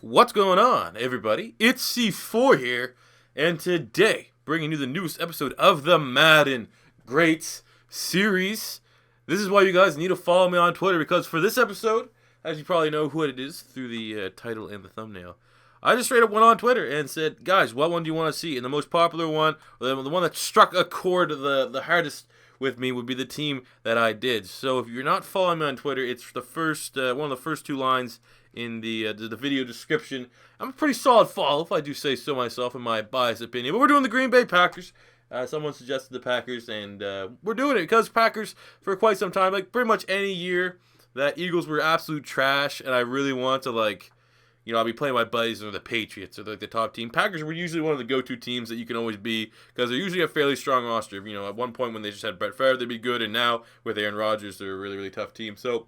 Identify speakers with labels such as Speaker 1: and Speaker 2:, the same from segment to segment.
Speaker 1: What's going on, everybody? It's C4 here, and today, bringing you the newest episode of the Madden Greats series. This is why you guys need to follow me on Twitter, because for this episode, as you probably know who it is through the title and the thumbnail, I just straight up went on Twitter and said, guys, what one do you want to see? And the most popular one, or the one that struck a chord the hardest with me, would be the team that I did. So if you're not following me on Twitter, it's the first one of the first two lines in the video description. I'm a pretty solid follow, if I do say so myself, in my biased opinion. But we're doing the Green Bay Packers. Someone suggested the Packers, and we're doing it because Packers, for quite some time, like pretty much any year that Eagles were absolute trash, and I really want to, like, you know, I'll be playing my buddies or the Patriots or the top team. Packers were usually one of the go-to teams that you can always be because they're usually a fairly strong roster. You know, at one point when they just had Brett Favre, they'd be good, and now with Aaron Rodgers, they're a really, really tough team. So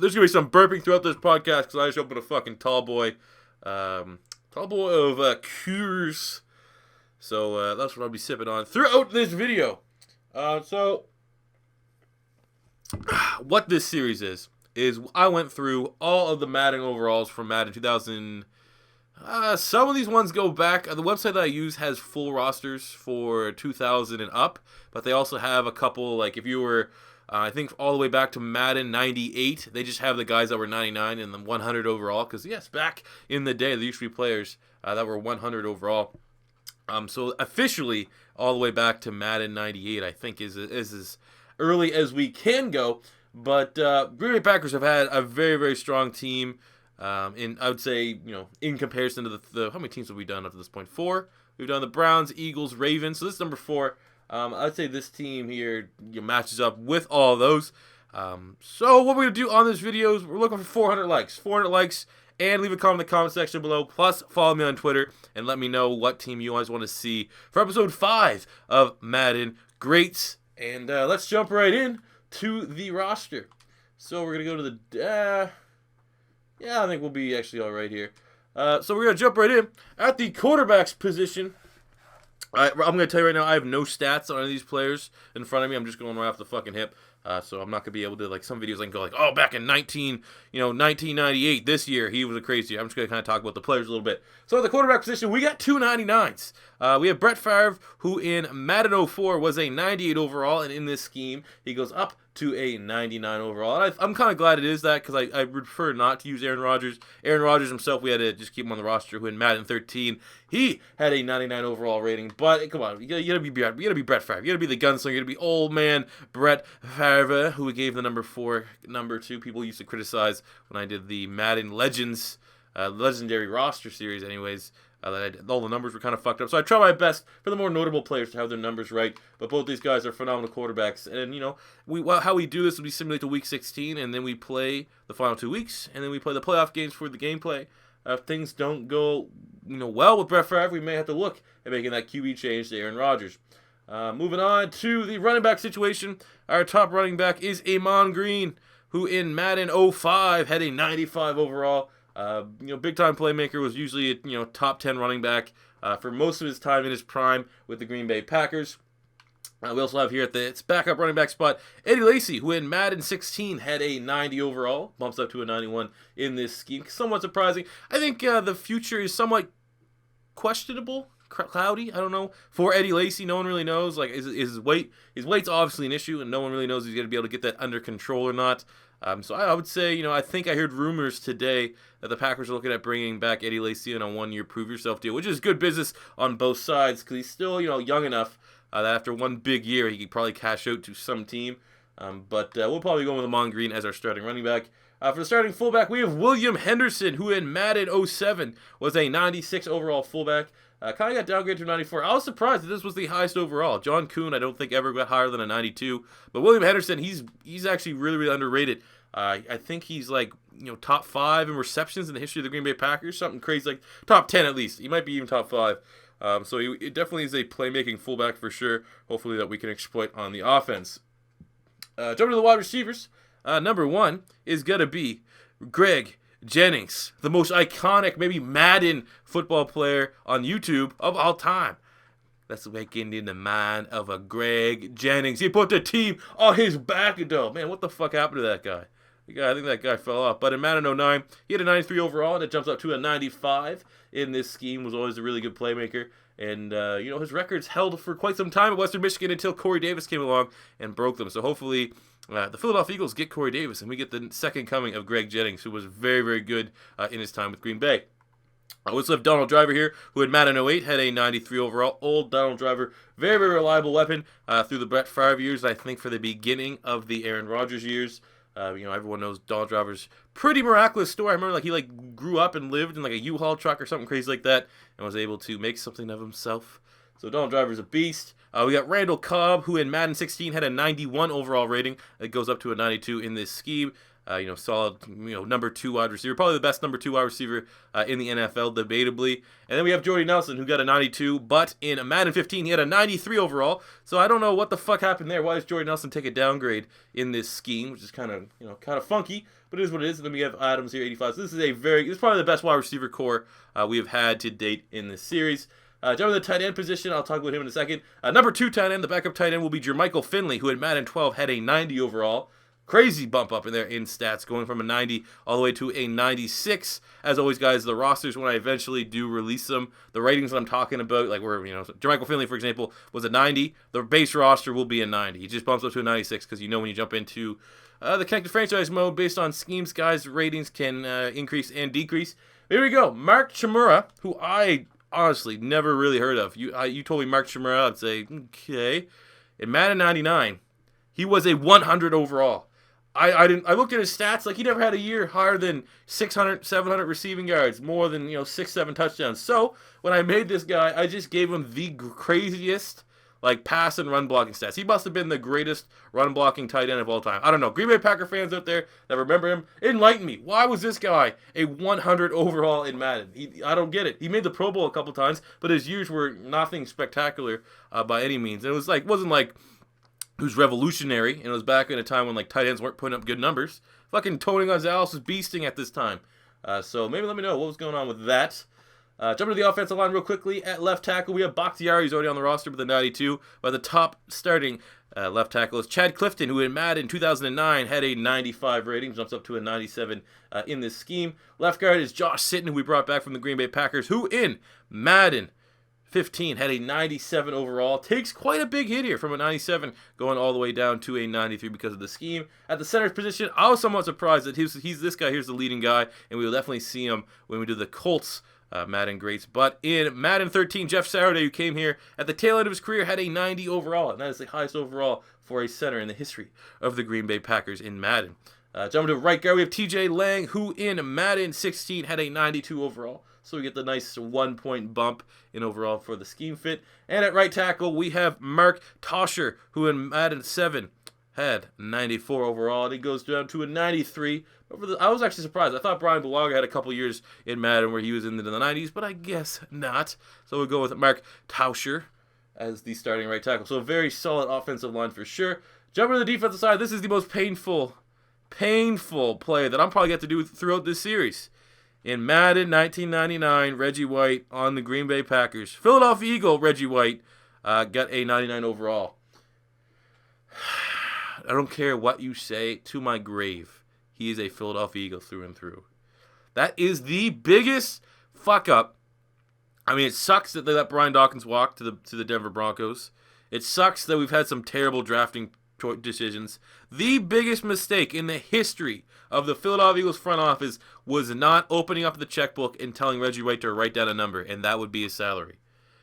Speaker 1: there's going to be some burping throughout this podcast because I just opened a fucking tall boy of Coors. So that's what I'll be sipping on throughout this video. So what this series is I went through all of the Madden overalls from Madden 2000. Some of these ones go back. The website that I use has full rosters for 2000 and up, but they also have a couple, like if you were, I think all the way back to Madden 98, they just have the guys that were 99 and the 100 overall, because yes, back in the day, there used to be players that were 100 overall. So officially, all the way back to Madden 98, I think is as early as we can go. But Green Bay Packers have had a very, very strong team. I would say, you know, in comparison to the how many teams have we done up to this point? 4. We've done the Browns, Eagles, Ravens. So this is number 4. I'd say this team here matches up with all of those. So what we're going to do on this video is we're looking for 400 likes. 400 likes, and leave a comment in the comment section below. Plus, follow me on Twitter and let me know what team you guys want to see for episode 5 of Madden Greats. And let's jump right in to the roster. So we're going to go to the... yeah, I think we'll be actually all right here. So we're going to jump right in. At the quarterback's position, I'm going to tell you right now, I have no stats on any of these players in front of me. I'm just going right off the fucking hip. So I'm not going to be able to, like, some videos I can go like, oh, back in 1998, this year, he was a crazy year. I'm just going to kind of talk about the players a little bit. So at the quarterback position, we got 299s. We have Brett Favre, who in Madden 04 was a 98 overall, and in this scheme, he goes up to a 99 overall. And I'm kind of glad it is that, because I would prefer not to use Aaron Rodgers. Aaron Rodgers himself, we had to just keep him on the roster, who in Madden 13, he had a 99 overall rating. But come on, you gotta be Brett Favre. You gotta be the gunslinger. You gotta be old man Brett Favre, who we gave the number 4, number 2. People used to criticize when I did the Madden Legends, legendary roster series, anyways. All the numbers were kind of fucked up. So I try my best for the more notable players to have their numbers right. But both these guys are phenomenal quarterbacks. And, you know, how we do this will be simulate to Week 16, and then we play the final 2 weeks, and then we play the playoff games for the gameplay. If things don't go, you know, well with Brett Favre, we may have to look at making that QB change to Aaron Rodgers. Moving on to the running back situation. Our top running back is Ahman Green, who in Madden 05 had a 95 overall. Big time playmaker, was usually a top 10 running back for most of his time in his prime with the Green Bay Packers. We also have here at its backup running back spot Eddie Lacy, who in Madden 16 had a 90 overall, bumps up to a 91 in this scheme. Somewhat surprising. I think the future is somewhat questionable, cloudy. I don't know. For Eddie Lacy, no one really knows. Like, is his weight? His weight's obviously an issue, and no one really knows if he's going to be able to get that under control or not. So I would say, I think I heard rumors today that the Packers are looking at bringing back Eddie Lacy on a 1-year prove-yourself deal, which is good business on both sides because he's still, young enough that after one big year he could probably cash out to some team. But we'll probably go with Ahman Green as our starting running back. For the starting fullback, we have William Henderson, who in Madden 07 was a 96 overall fullback. Kind of got downgraded to 94. I was surprised that this was the highest overall. John Kuhn, I don't think ever got higher than a 92. But William Henderson, he's actually really, really underrated. I think he's like, top 5 in receptions in the history of the Green Bay Packers. Something crazy, like top 10 at least. He might be even top 5. So it definitely is a playmaking fullback for sure. Hopefully that we can exploit on the offense. Jumping to the wide receivers. Number 1 is going to be Greg Jennings, the most iconic, maybe Madden football player on YouTube of all time. Let's awaken in the mind of a Greg Jennings. He put the team on his back, though. Man, what the fuck happened to that guy? Yeah, I think that guy fell off. But in Madden 09, he had a 93 overall, and it jumps up to a 95 in this scheme. Was always a really good playmaker. And, his records held for quite some time at Western Michigan until Corey Davis came along and broke them. So hopefully the Philadelphia Eagles get Corey Davis, and we get the second coming of Greg Jennings, who was very, very good in his time with Green Bay. I also have Donald Driver here, who in Madden 08 had a 93 overall. Old Donald Driver, very, very reliable weapon through the Brett Favre years, I think for the beginning of the Aaron Rodgers years. Everyone knows Donald Driver's pretty miraculous story. I remember he grew up and lived in a U-Haul truck or something crazy like that and was able to make something of himself. So Donald Driver's a beast. We got Randall Cobb, who in Madden 16 had a 91 overall rating. It goes up to a 92 in this scheme. Solid, number 2 wide receiver. Probably the best number 2 wide receiver in the NFL, debatably. And then we have Jordy Nelson, who got a 92, but in Madden 15, he had a 93 overall. So I don't know what the fuck happened there. Why does Jordy Nelson take a downgrade in this scheme, which is kind of funky, but it is what it is. And then we have Adams here, 85. So this is probably the best wide receiver core we have had to date in this series. Jumping to the tight end position, I'll talk about him in a second. Number 2 tight end, the backup tight end will be Jermichael Finley, who in Madden 12 had a 90 overall. Crazy bump up in there in stats, going from a 90 all the way to a 96. As always, guys, the rosters, when I eventually do release them, the ratings that I'm talking about, Jermichael Finley, for example, was a 90. The base roster will be a 90. He just bumps up to a 96 because when you jump into the connected franchise mode based on schemes, guys, ratings can increase and decrease. Here we go. Mark Chmura, who I honestly never really heard of. You told me Mark Chmura, I'd say, okay. In Madden 99, he was a 100 overall. I looked at his stats, he never had a year higher than 600, 700 receiving yards, more than 6-7 touchdowns. So when I made this guy, I just gave him the craziest pass and run blocking stats. He must have been the greatest run blocking tight end of all time. I don't know. Green Bay Packer fans out there that remember him, enlighten me. Why was this guy a 100 overall in Madden? I don't get it. He made the Pro Bowl a couple times, but his years were nothing spectacular by any means. And it wasn't it was revolutionary, and it was back in a time when tight ends weren't putting up good numbers. Fucking Tony Gonzalez was beasting at this time. So maybe let me know what was going on with that. Jumping to the offensive line real quickly. At left tackle, we have Bakhtiari, who's already on the roster with a 92. But the top starting left tackle is Chad Clifton, who in Madden 2009 had a 95 rating. Jumps up to a 97 in this scheme. Left guard is Josh Sitton, who we brought back from the Green Bay Packers, who in Madden 15 had a 97 overall. Takes quite a big hit here from a 97 going all the way down to a 93 because of the scheme. At the center position, I was somewhat surprised that he's this guy here's the leading guy, and we will definitely see him when we do the Colts Madden greats. But in Madden 13, Jeff Saturday, who came here at the tail end of his career, had a 90 overall, and that is the highest overall for a center in the history of the Green Bay Packers in Madden. Jumping to right guard, we have TJ Lang, who in Madden 16 had a 92 overall. So we get the nice 1-point bump in overall for the scheme fit. And at right tackle, we have Mark Tosher, who in Madden 7 had 94 overall, and he goes down to a 93. I was actually surprised. I thought Brian Bulaga had a couple years in Madden where he was in the 90s, but I guess not. So we'll go with Mark Tosher as the starting right tackle. So a very solid offensive line for sure. Jumping to the defensive side, this is the most painful play that I'm probably going to do throughout this series. In Madden 1999, Reggie White on the Green Bay Packers. Philadelphia Eagle Reggie White got a 99 overall. I don't care what you say to my grave. He is a Philadelphia Eagle through and through. That is the biggest fuck up. I mean, it sucks that they let Brian Dawkins walk to the Denver Broncos. It sucks that we've had some terrible drafting decisions. The biggest mistake in the history of the Philadelphia Eagles front office was not opening up the checkbook and telling Reggie White to write down a number, and that would be his salary.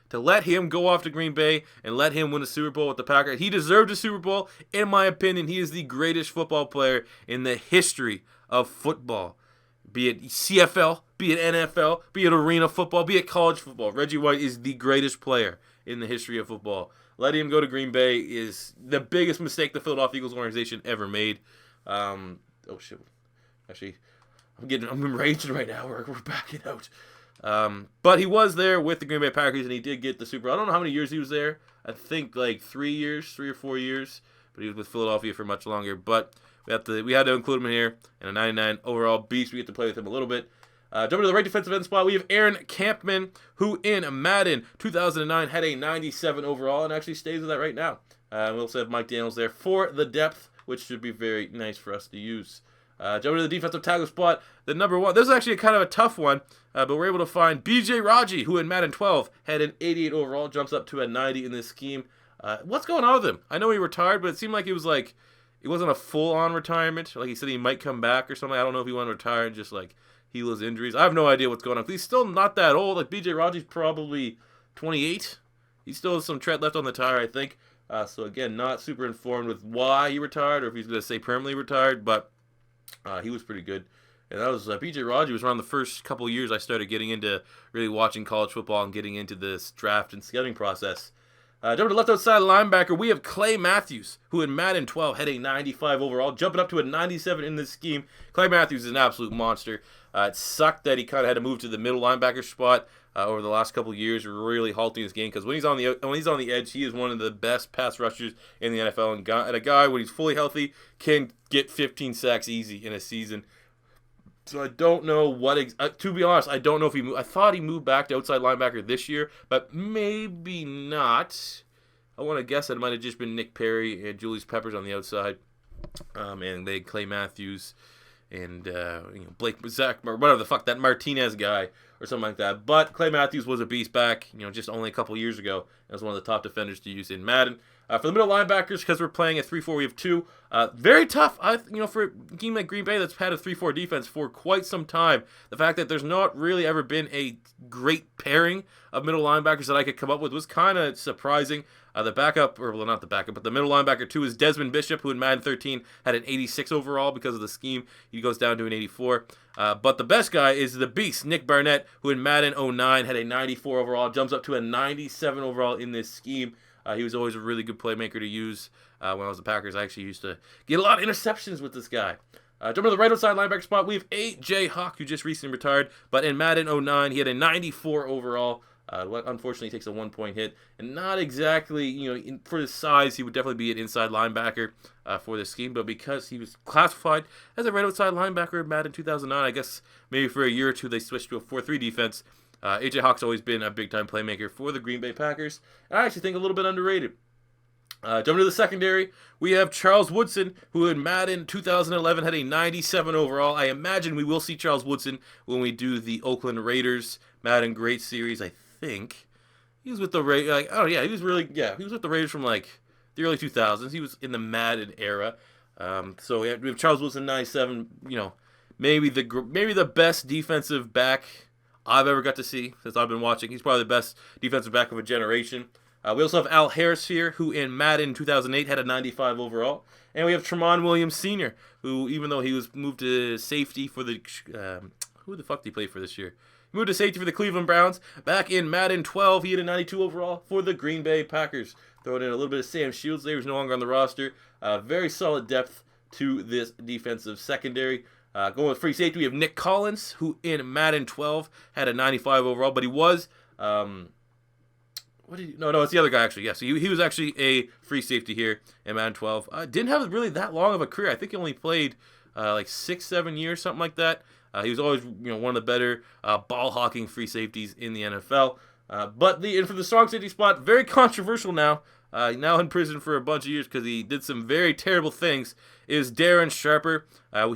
Speaker 1: To let him go off to Green Bay and let him win a Super Bowl with the Packers. He deserved a Super Bowl. In my opinion, he is the greatest football player in the history of football. Be it CFL, be it NFL, be it arena football, be it college football. Reggie White is the greatest player in the history of football. Letting him go to Green Bay is the biggest mistake the Philadelphia Eagles organization ever made. Oh shit! Actually, I'm raging right now. We're backing out. But he was there with the Green Bay Packers, and he did get the Super Bowl. I don't know how many years he was there. I think 3 or 4 years. But he was with Philadelphia for much longer. But we had to include him in here. And a 99 overall beast. We get to play with him a little bit. Jumping to the right defensive end spot, we have Aaron Campman, who in Madden 2009 had a 97 overall and actually stays with that right now. We also have Mike Daniels there for the depth, which should be very nice for us to use. Jumping to the defensive tackle spot, the number one. This is actually kind of a tough one, but we're able to find Reggie, who in Madden 12 had an 88 overall, jumps up to a 90 in this scheme. What's going on with him? I know he retired, but it seemed like it wasn't a full-on retirement. Like he said he might come back or something. I don't know if he wanted to retire and just like heal his injuries. I have no idea what's going on. He's still not that old. Like Reggie's probably 28. He still has some tread left on the tire, I think. So again, not super informed with why he retired or if he's going to stay permanently retired, but he was pretty good. And that was Reggie was around the first couple years I started getting into really watching college football and getting into this draft and scouting process. Jumping to left outside linebacker, we have Clay Matthews, who in Madden 12 had a 95 overall, jumping up to a 97 in this scheme. Clay Matthews is an absolute monster. It sucked that he kind of had to move to the middle linebacker spot over the last couple of years, really halting his game, because when he's on the edge, he is one of the best pass rushers in the NFL, and a guy when he's fully healthy can get 15 sacks easy in a season. So I don't know to be honest, I don't know if he moved. I thought he moved back to outside linebacker this year, but maybe not. I want to guess that it might have just been Nick Perry and Julius Peppers on the outside. And they had Clay Matthews and Zach, or whatever the fuck, that Martinez guy or something like that. But Clay Matthews was a beast back, just only a couple years ago. As one of the top defenders to use in Madden. For the middle linebackers, because we're playing a 3-4, we have two. Very tough, for a team like Green Bay that's had a 3-4 defense for quite some time. The fact that there's not really ever been a great pairing of middle linebackers that I could come up with was kind of surprising. The backup, or well, not the backup, but the middle linebacker too is Desmond Bishop, who in Madden 13 had an 86 overall because of the scheme. He goes down to an 84. But the best guy is the beast, Nick Barnett, who in Madden 09 had a 94 overall, jumps up to a 97 overall in this scheme. He was always a really good playmaker to use. When I was the Packers, I actually used to get a lot of interceptions with this guy. Jumping to the right outside linebacker spot, we have A.J. Hawk, who just recently retired. But in Madden 09, he had a 94 overall. Unfortunately, takes a 1-point hit. And not exactly, for his size, he would definitely be an inside linebacker for this scheme. But because he was classified as a right outside linebacker in Madden 2009, I guess maybe for a year or two they switched to a 4-3 defense. A.J. Hawk's always been a big-time playmaker for the Green Bay Packers. And I actually think a little bit underrated. Jumping to the secondary, we have Charles Woodson, who in Madden 2011 had a 97 overall. I imagine we will see Charles Woodson when we do the Oakland Raiders Madden Great Series, I think. He was with the Raiders, he was with the Raiders from the early 2000s. He was in the Madden era. So we have Charles Woodson, 97, maybe the best defensive back I've ever got to see since I've been watching. He's probably the best defensive back of a generation. We also have Al Harris here, who in Madden 2008 had a 95 overall. And we have Tramon Williams Sr., who, even though he was moved to safety for the... who the fuck did he play for this year? He moved to safety for the Cleveland Browns. Back in Madden 12, he had a 92 overall for the Green Bay Packers. Throwing in a little bit of Sam Shields there, who's no longer on the roster. Very solid depth to this defensive secondary. Going with free safety, we have Nick Collins, who in Madden 12 had a 95 overall, but he was... it's the other guy, actually. Yeah, so he was actually a free safety here in Madden 12. Didn't have really that long of a career. I think he only played 6-7 years, something like that. He was always one of the better ball-hawking free safeties in the NFL. But for the strong safety spot, very controversial now. Now in prison for a bunch of years because he did some very terrible things, is Darren Sharper.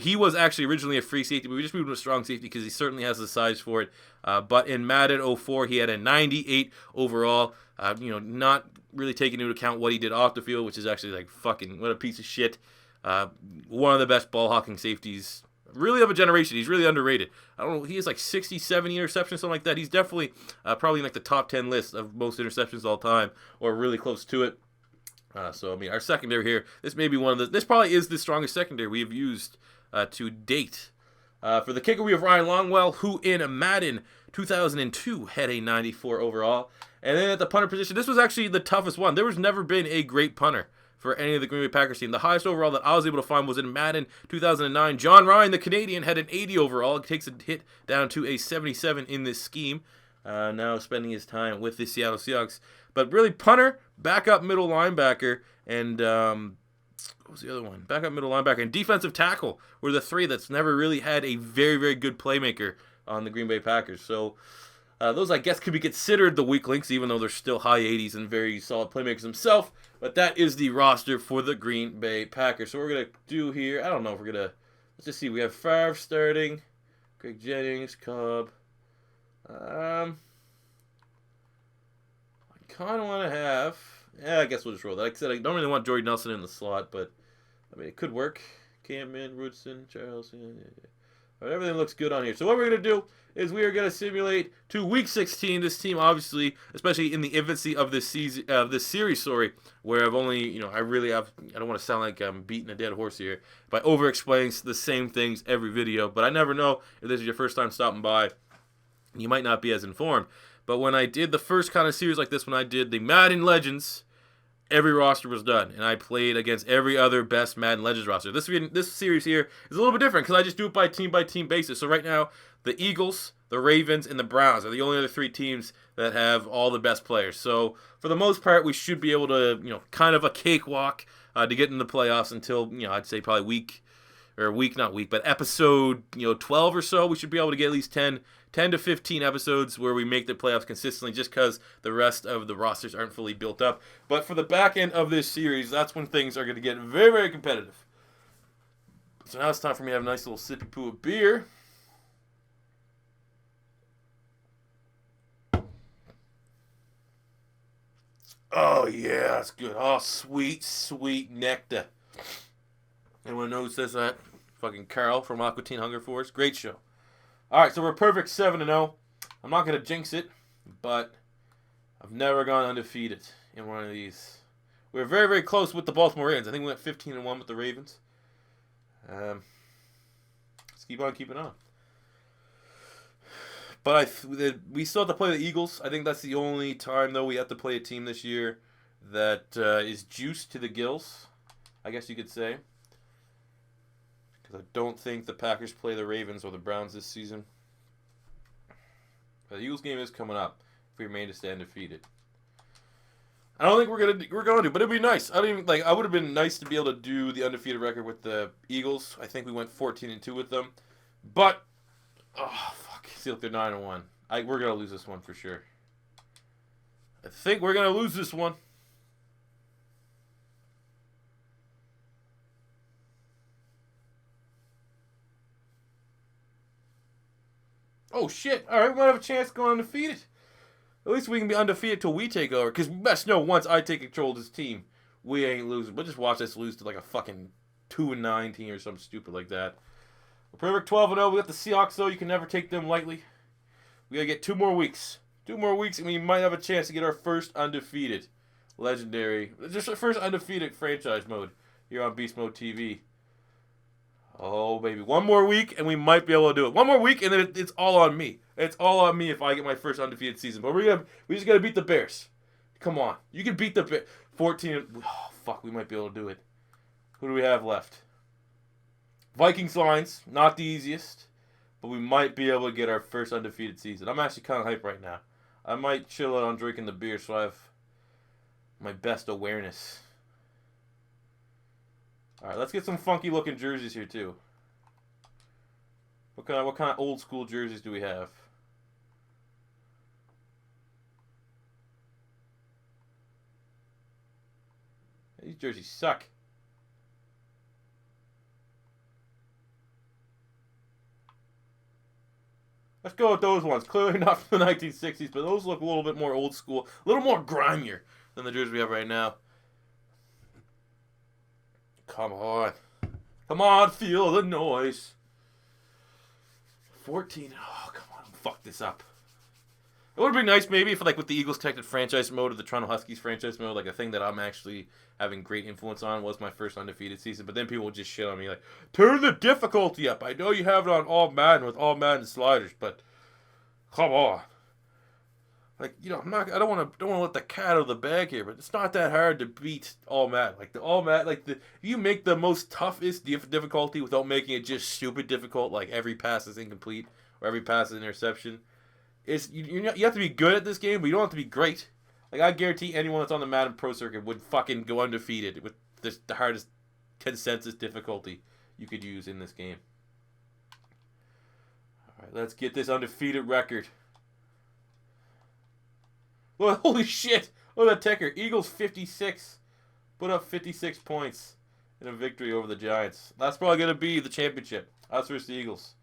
Speaker 1: He was actually originally a free safety, but we just moved him to strong safety because he certainly has the size for it. But in Madden 04, he had a 98 overall. Not really taking into account what he did off the field, which is actually fucking what a piece of shit. One of the best ball-hawking safeties really of a generation. He's really underrated. I don't know. He has 60, 70 interceptions, something like that. He's definitely probably in the top 10 list of most interceptions all time, or really close to it. Our secondary here, this probably is the strongest secondary we have used to date. For the kicker, we have Ryan Longwell, who in Madden 2002 had a 94 overall. And then at the punter position, this was actually the toughest one. There was never been a great punter for any of the Green Bay Packers team. The highest overall that I was able to find was in Madden 2009. John Ryan, the Canadian, had an 80 overall. It takes a hit down to a 77 in this scheme. Now spending his time with the Seattle Seahawks. But really, punter, backup middle linebacker, and what was the other one? Backup middle linebacker and defensive tackle were the three that's never really had a very, very good playmaker on the Green Bay Packers. So those, I guess, could be considered the weak links, even though they're still high 80s and very solid playmakers themselves. But that is the roster for the Green Bay Packers. So what we're going to do here, I don't know if we're going to Let's just see. We have Favre starting. Greg Jennings, Cobb. I kind of want to have... Yeah, I guess we'll just roll that. Like I said, I don't really want Jordy Nelson in the slot, but I mean, it could work. Cameron, Rootson, Charles. Yeah. All right, everything looks good on here. So what we're going to do is we are going to simulate to Week 16. This team, obviously, especially in the infancy of this season, this series, where I've only, I don't want to sound like I'm beating a dead horse here by over-explaining the same things every video, but I never know if this is your first time stopping by. You might not be as informed. But when I did the first kind of series like this, when I did the Madden Legends, every roster was done, and I played against every other best Madden Legends roster. This series here is a little bit different because I just do it by team basis. So right now, the Eagles, the Ravens, and the Browns are the only other 3 teams that have all the best players. So for the most part, we should be able to, kind of a cakewalk to get in the playoffs until, I'd say probably episode, 12 or so. We should be able to get at least 10 to 15 episodes where we make the playoffs consistently just because the rest of the rosters aren't fully built up. But for the back end of this series, that's when things are going to get very, very competitive. So now it's time for me to have a nice little sippy poo of beer. Oh, yeah, that's good. Oh, sweet, sweet nectar. Anyone knows who says that? Fucking Carl from Aqua Teen Hunger Force. Great show. All right, so we're perfect 7-0. I'm not going to jinx it, but I've never gone undefeated in one of these. We were very, very close with the Baltimore Ravens. I think we went 15-1 with the Ravens. Let's keep on keeping on. But we still have to play the Eagles. I think that's the only time, though, we have to play a team this year that is juiced to the gills, I guess you could say. Because I don't think the Packers play the Ravens or the Browns this season. But the Eagles game is coming up if we remain to stay undefeated. I don't think we're going to, but it'd be nice. I would have been nice to be able to do the undefeated record with the Eagles. I think we went 14-2 with them, but see, look, they're 9-1. We're gonna lose this one for sure. I think we're gonna lose this one. Oh, shit. All right, we might have a chance going undefeated. At least we can be undefeated till we take over. Because we best know once I take control of this team, we ain't losing. But just watch us lose to like a fucking 2-9 team or something stupid like that. We're perfect 12-0. We got the Seahawks, though. You can never take them lightly. We got to get 2 more weeks. 2 more weeks, and we might have a chance to get our first undefeated legendary. Just our first undefeated franchise mode here on Beast Mode TV. Oh, baby. 1 more week, and we might be able to do it. 1 more week, and then it's all on me. It's all on me if I get my first undefeated season. But we just got to beat the Bears. Come on. You can beat the Bears. 14. Oh, fuck. We might be able to do it. Who do we have left? Vikings Lions. Not the easiest. But we might be able to get our first undefeated season. I'm actually kind of hyped right now. I might chill out on drinking the beer so I have my best awareness. All right, let's get some funky looking jerseys here too. What kind of old school jerseys do we have? These jerseys suck. Let's go with those ones. Clearly not from the 1960s, but those look a little bit more old school, a little more grimier than the jerseys we have right now. Come on. Come on, feel the noise. 14. Oh, come on. Fuck this up. It would have been nice maybe if, with the Eagles Protected franchise mode or the Toronto Huskies franchise mode, a thing that I'm actually having great influence on was my first undefeated season. But then people would just shit on me turn the difficulty up. I know you have it on All Madden with All Madden sliders, but come on. I don't want to let the cat out of the bag here, but it's not that hard to beat All Madden. If you make the most toughest difficulty without making it just stupid difficult, like every pass is incomplete or every pass is interception, you have to be good at this game, but you don't have to be great. I guarantee anyone that's on the Madden Pro Circuit would fucking go undefeated with the hardest consensus difficulty you could use in this game. All right, let's get this undefeated record. Oh, holy shit! Look at that ticker. Eagles 56. Put up 56 points. in a victory over the Giants. That's probably going to be the championship. Us versus the Eagles.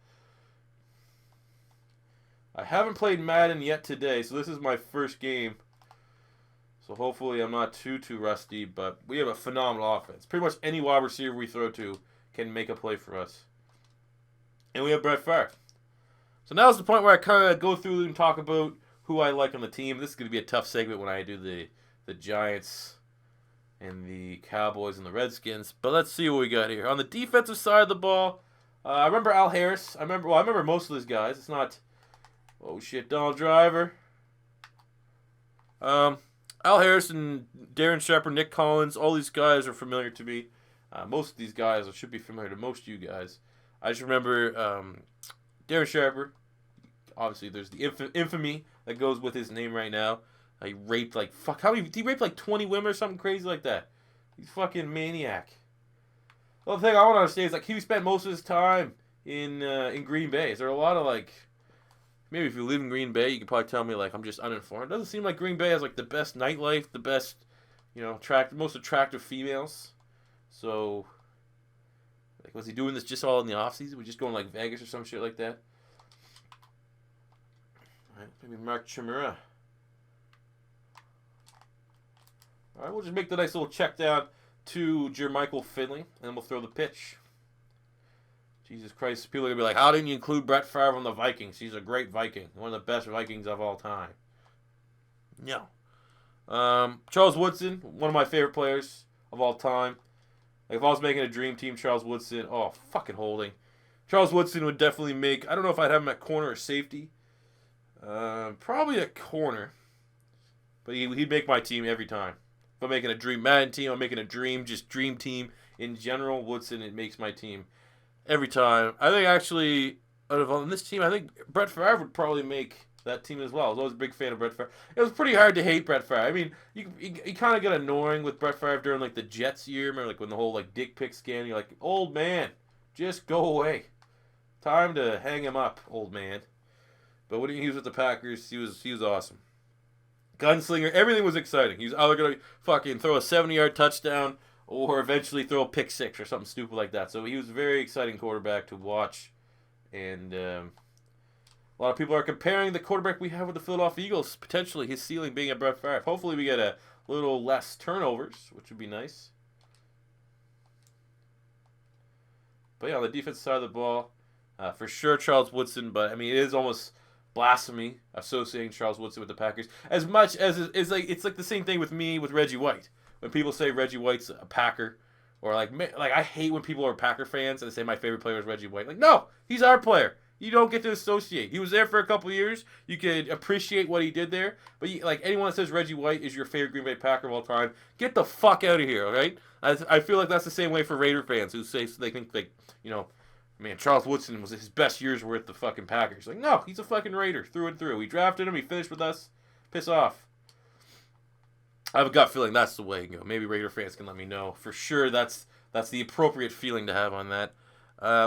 Speaker 1: I haven't played Madden yet today, so this is my first game. So hopefully I'm not too rusty, but we have a phenomenal offense. Pretty much any wide receiver we throw to can make a play for us. And we have Brett Favre. So now's the point where I kind of go through and talk about who I like on the team. This is going to be a tough segment when I do the Giants and the Cowboys and the Redskins. But let's see what we got here. On the defensive side of the ball, I remember Al Harris. I remember most of these guys. It's not... Oh, shit, Donald Driver. Al Harris and Darren Shepard, Nick Collins, all these guys are familiar to me. Most of these guys should be familiar to most of you guys. I just remember Darren Shepard. Obviously, there's the infamy that goes with his name right now. He raped like fuck. How many? He raped like 20 women or something crazy like that. He's fucking maniac. The thing I want to understand is like he spent most of his time in Green Bay. Is there a lot of like? Maybe if you live in Green Bay, you could probably tell me like I'm just uninformed. It doesn't seem like Green Bay has like the best nightlife, the best, most attractive females. So, like, was he doing this just all in the off season? Was he just going like Vegas or some shit like that? All right, maybe Mark Chimera. All right, we'll just make the nice little check down to Jermichael Finley, and then we'll throw the pitch. Jesus Christ, people are going to be like, how didn't you include Brett Favre on the Vikings? He's a great Viking. One of the best Vikings of all time. No. Charles Woodson, one of my favorite players of all time. Like, if I was making a dream team, Charles Woodson, fucking holding. Charles Woodson would definitely make, I don't know if I'd have him at corner or safety. Probably at corner. But he'd make my team every time. If I'm making a dream Madden team, I'm making a dream team in general. Woodson, it makes my team every time. I think actually, out of on this team, I think Brett Favre would probably make that team as well. I was always a big fan of Brett Favre. It was pretty hard to hate Brett Favre. I mean, you kind of get annoying with Brett Favre during like the Jets year. Remember like when the whole like dick pic scandal, you're like, old man, just go away. Time to hang him up, old man. But when he was with the Packers, he was awesome. Gunslinger, everything was exciting. He was either going to fucking throw a 70-yard touchdown or eventually throw a pick six or something stupid like that. So he was a very exciting quarterback to watch. And a lot of people are comparing the quarterback we have with the Philadelphia Eagles, potentially his ceiling being a Brett Favre. Hopefully we get a little less turnovers, which would be nice. But yeah, on the defensive side of the ball, for sure Charles Woodson. But I mean, it is almost blasphemy associating Charles Woodson with the Packers. As much as it's like the same thing with me with Reggie White. When people say Reggie White's a Packer, or like I hate when people are Packer fans and they say my favorite player is Reggie White. Like, no, he's our player. You don't get to associate. He was there for a couple of years. You could appreciate what he did there. But like anyone that says Reggie White is your favorite Green Bay Packer of all time, get the fuck out of here, all right? I feel like that's the same way for Raider fans who say they think like, man, Charles Woodson was his best years with the fucking Packers. Like, no, he's a fucking Raider through and through. We drafted him. He finished with us. Piss off. I have a gut feeling that's the way to go. Maybe Raider fans can let me know. For sure, that's the appropriate feeling to have on that.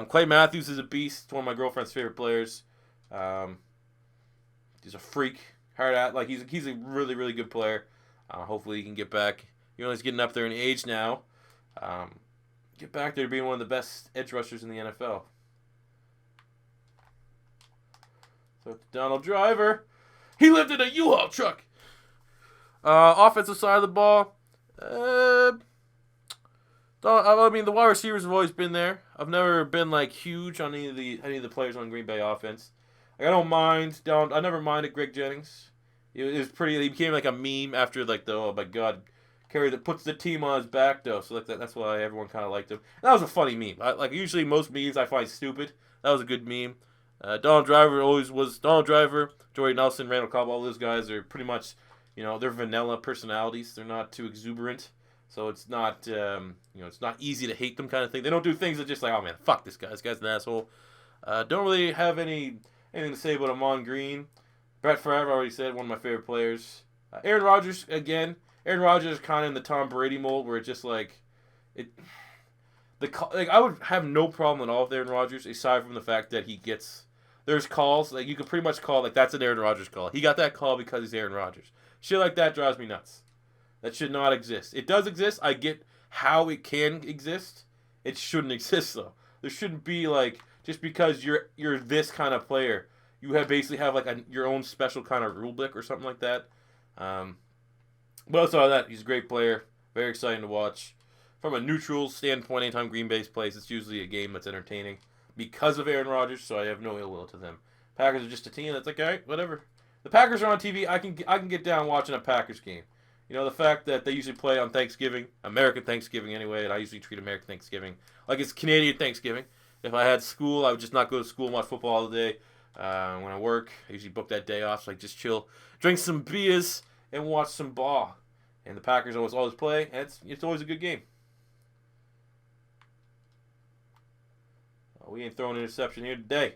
Speaker 1: Clay Matthews is a beast. One of my girlfriend's favorite players. He's a freak. Hard at. Like, he's a really, really good player. Hopefully he can get back. He's getting up there in age now. Get back there to being one of the best edge rushers in the NFL. So Donald Driver. He lived in a U-Haul truck. Offensive side of the ball. I mean, the wide receivers have always been there. I've never been like huge on any of the players on Green Bay offense. Like, I don't mind. I never minded Greg Jennings. It was pretty. He became like a meme after like the oh my god, Kerry that puts the team on his back though. So like that's why everyone kind of liked him. And that was a funny meme. Usually most memes I find stupid. That was a good meme. Donald Driver always was Donald Driver. Jordy Nelson, Randall Cobb, all those guys are pretty much. They're vanilla personalities. They're not too exuberant. So it's not, it's not easy to hate them kind of thing. They don't do things that just like, oh man, fuck this guy. This guy's an asshole. Don't really have anything to say about Amon Green. Brett Favre, I already said, one of my favorite players. Aaron Rodgers, again. Aaron Rodgers is kind of in the Tom Brady mold where it's just like, I would have no problem at all with Aaron Rodgers aside from the fact that there's calls, like you could pretty much call, like that's an Aaron Rodgers call. He got that call because he's Aaron Rodgers. Shit like that drives me nuts. That should not exist. It does exist. I get how it can exist, it shouldn't exist though. There shouldn't be like just because you're this kind of player, you have basically have like your own special kind of rule book or something like that. But outside of that, he's a great player. Very exciting to watch. From a neutral standpoint, anytime Green Bay's plays, it's usually a game that's entertaining because of Aaron Rodgers. So I have no ill will to them. Packers are just a team that's like, all right, whatever. The Packers are on TV. I can get down watching a Packers game. You know, the fact that they usually play on Thanksgiving, American Thanksgiving anyway, and I usually treat American Thanksgiving like it's Canadian Thanksgiving. If I had school, I would just not go to school and watch football all day. When I work, I usually book that day off, so I just chill, drink some beers, and watch some ball. And the Packers always play, and it's always a good game. Oh, we ain't throwing an interception here today.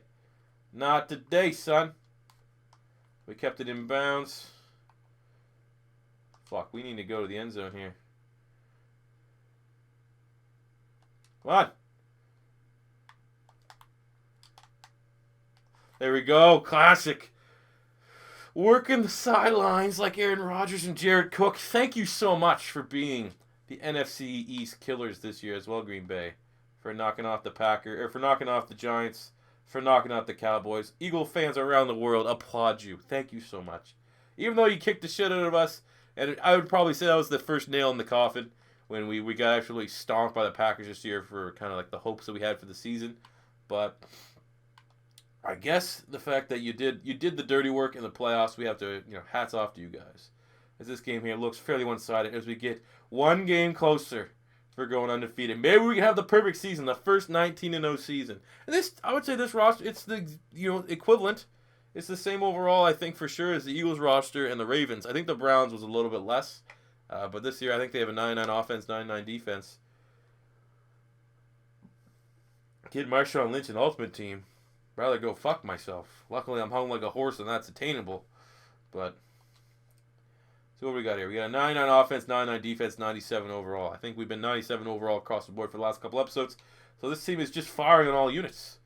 Speaker 1: Not today, son. We kept it in bounds. Fuck, we need to go to the end zone here. Come on. There we go. Classic. Working the sidelines like Aaron Rodgers and Jared Cook. Thank you so much for being the NFC East killers this year as well, Green Bay. For knocking off the for knocking off the Giants, for knocking out the Cowboys. Eagle fans around the world applaud you. Thank you so much. Even though you kicked the shit out of us, and I would probably say that was the first nail in the coffin when we got absolutely stomped by the Packers this year for kind of like the hopes that we had for the season. But I guess the fact that you did the dirty work in the playoffs, we have to, hats off to you guys. As this game here looks fairly one-sided as we get one game closer for going undefeated. Maybe we can have the perfect season, the first 19-0 season. And this, I would say this roster, it's the equivalent. It's the same overall, I think, for sure, as the Eagles roster and the Ravens. I think the Browns was a little bit less. But this year, I think they have a 99 offense, 99 defense. Kid Marshawn Lynch and Ultimate Team. Rather go fuck myself. Luckily, I'm hung like a horse, and that's attainable. But so what we got here? We got a 99 offense, 99 defense, 97 overall. I think we've been 97 overall across the board for the last couple episodes. So this team is just firing on all units.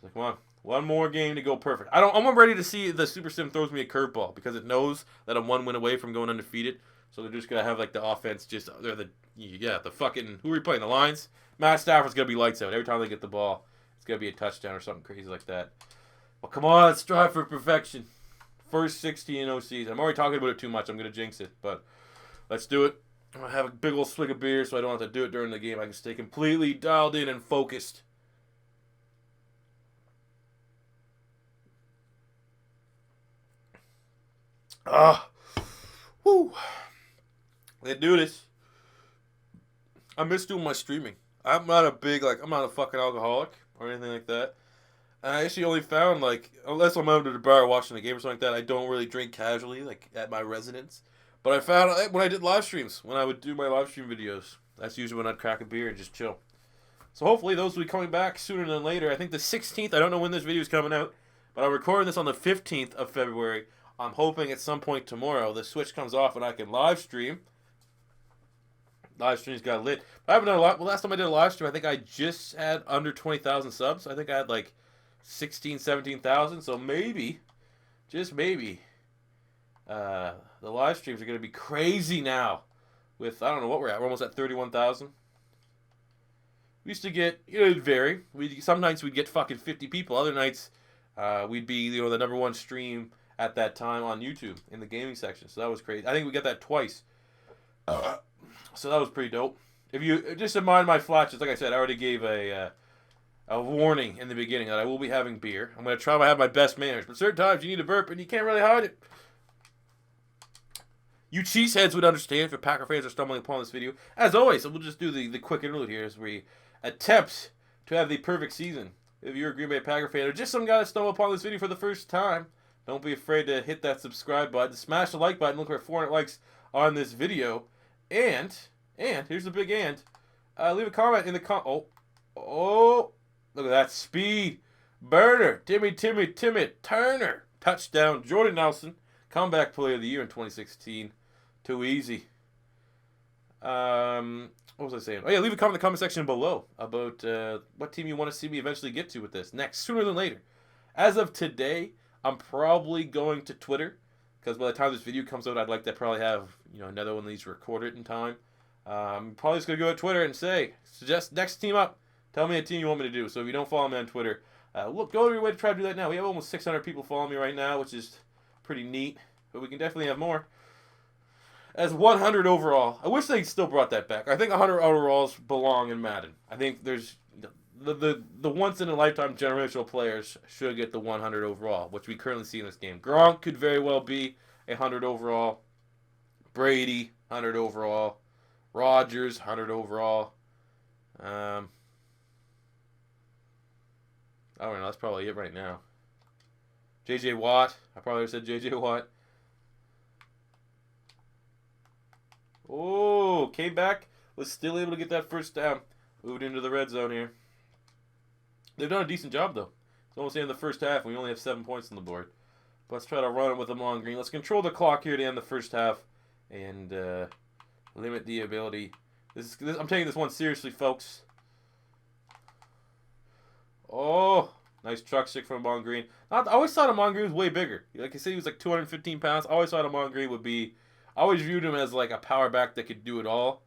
Speaker 1: So come on. One more game to go perfect. I'm ready to see if the Super Sim throws me a curveball because it knows that I'm one win away from going undefeated. So they're just gonna have like the offense they're the fucking who are we playing? The Lions? Matt Stafford's gonna be lights out every time they get the ball. It's gonna be a touchdown or something crazy like that. Well, come on, let's strive for perfection. First 16-0 season. I'm already talking about it too much. I'm gonna jinx it, but let's do it. I'm gonna have a big old swig of beer so I don't have to do it during the game. I can stay completely dialed in and focused. Whoo. Let's do this. I miss doing my streaming. I'm not a fucking alcoholic or anything like that. And I actually only found, unless I'm out at the bar watching the game or something like that, I don't really drink casually, at my residence. But I found when I did live streams, when I would do my live stream videos, that's usually when I'd crack a beer and just chill. So hopefully those will be coming back sooner than later. I think the 16th, I don't know when this video is coming out, but I'm recording this on the 15th of February. I'm hoping at some point tomorrow the switch comes off and I can live stream. Live streams got lit. But I haven't done a lot. Well, last time I did a live stream, I think I just had under 20,000 subs. I think I had 16, 17,000. So maybe, just maybe, the live streams are going to be crazy now. With, I don't know what we're at. We're almost at 31,000. We used to get, it'd vary. Some nights we'd get fucking 50 people. Other nights, we'd be, the number one stream at that time on YouTube in the gaming section. So that was crazy. I think we got that twice. So that was pretty dope. If you just mind my flashes, like I said, I already gave a warning in the beginning that I will be having beer. I'm going to try to have my best manners, but certain times you need to burp and you can't really hide it. You cheeseheads would understand if your Packer fans are stumbling upon this video. As always, we'll just do the quick interlude here as we attempt to have the perfect season. If you're a Green Bay Packer fan or just some guy that stumbled upon this video for the first time, don't be afraid to hit that subscribe button, smash the like button, look for 400 likes on this video, and here's the big and, leave a comment in the oh, look at that speed, burner, Timmy Turner, touchdown, Jordan Nelson, comeback player of the year in 2016, too easy. What was I saying? Oh yeah, leave a comment in the comment section below about what team you want to see me eventually get to with this next, sooner than later. As of today, I'm probably going to Twitter, because by the time this video comes out, I'd like to probably have another one of these recorded in time. Probably just going to go to Twitter and say, suggest next team up. Tell me a team you want me to do. So if you don't follow me on Twitter, go to your way to try to do that now. We have almost 600 people following me right now, which is pretty neat. But we can definitely have more. As 100 overall, I wish they still brought that back. I think 100 overalls belong in Madden. I think there's the once in a lifetime generational players should get the 100 overall, which we currently see in this game. Gronk could very well be a 100 overall. Brady 100 overall. Rodgers 100 overall. I don't know. That's probably it right now. J.J. Watt. I probably said J.J. Watt. Oh, came back. Was still able to get that first down. Moved into the red zone here. They've done a decent job, though. It's almost the end of the first half. We only have 7 points on the board. But let's try to run it with them on green. Let's control the clock here to end the first half. And limit the ability. I'm taking this one seriously, folks. Oh, nice truck stick from Amon Green. I always thought Amon Green was way bigger. Like I said, he was like 215 pounds. I always thought Amon Green would be... I always viewed him as like a power back that could do it all.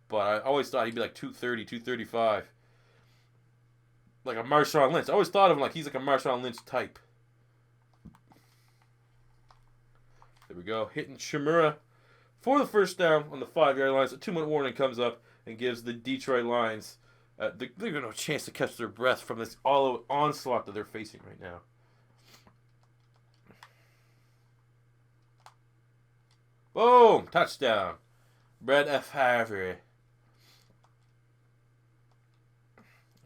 Speaker 1: But I always thought he'd be like 230, 235. Like a Marshawn Lynch. I always thought of him like he's like a Marshawn Lynch type. There we go. Hitting Shimura for the first down on the 5-yard line. So a 2-minute warning comes up and gives the Detroit Lions they're going to have a chance to catch their breath from this all-out onslaught that they're facing right now. Boom! Touchdown. Brett F. Favre.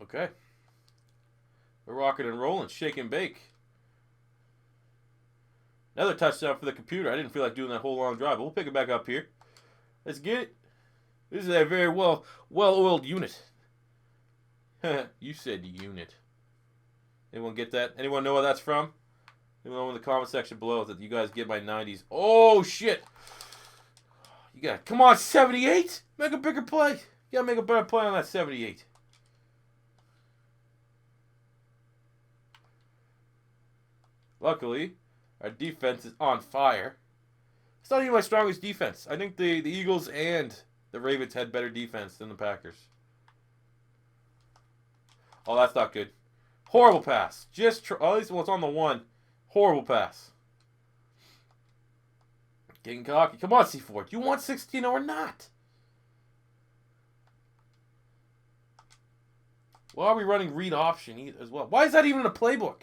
Speaker 1: Okay. We're rocking and rolling. Shake and bake. Another touchdown for the computer. I didn't feel like doing that whole long drive, but we'll pick it back up here. Let's get it. This is a very well-oiled unit. You said unit. Anyone get that? Anyone know where that's from? Anyone know in the comment section below that you guys get my 90s? Oh, shit. You got, come on, 78? Make a bigger play. You got to make a better play on that 78. Luckily, our defense is on fire. It's not even my strongest defense. I think the Eagles and the Ravens had better defense than the Packers. Oh, that's not good. Horrible pass. At least it's on the one. Horrible pass. Getting cocky. Come on, C4. Do you want 16 or not? Why are we running read option as well? Why is that even in a playbook?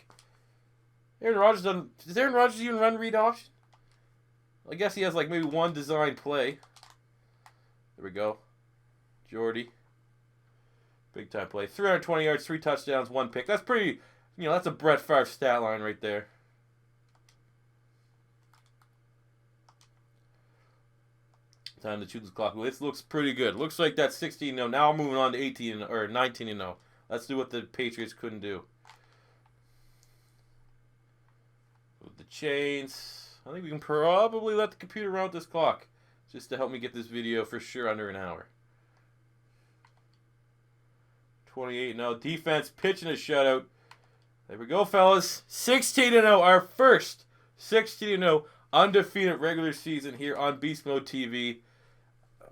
Speaker 1: Aaron Rodgers doesn't... Does Aaron Rodgers even run read option? I guess he has like maybe one design play. There we go. Jordy. Big time play. 320 yards, 3 touchdowns, 1 pick. That's pretty... that's a Brett Favre stat line right there. Time to chew this clock. This looks pretty good. Looks like that's 16-0. Now I'm moving on to 18 or 19-0. Let's do what the Patriots couldn't do. With the chains. I think we can probably let the computer run with this clock. Just to help me get this video for sure under an hour. 28-0. Defense pitching a shutout. There we go, fellas. 16-0. Our first 16-0 undefeated regular season here on Beast Mode TV.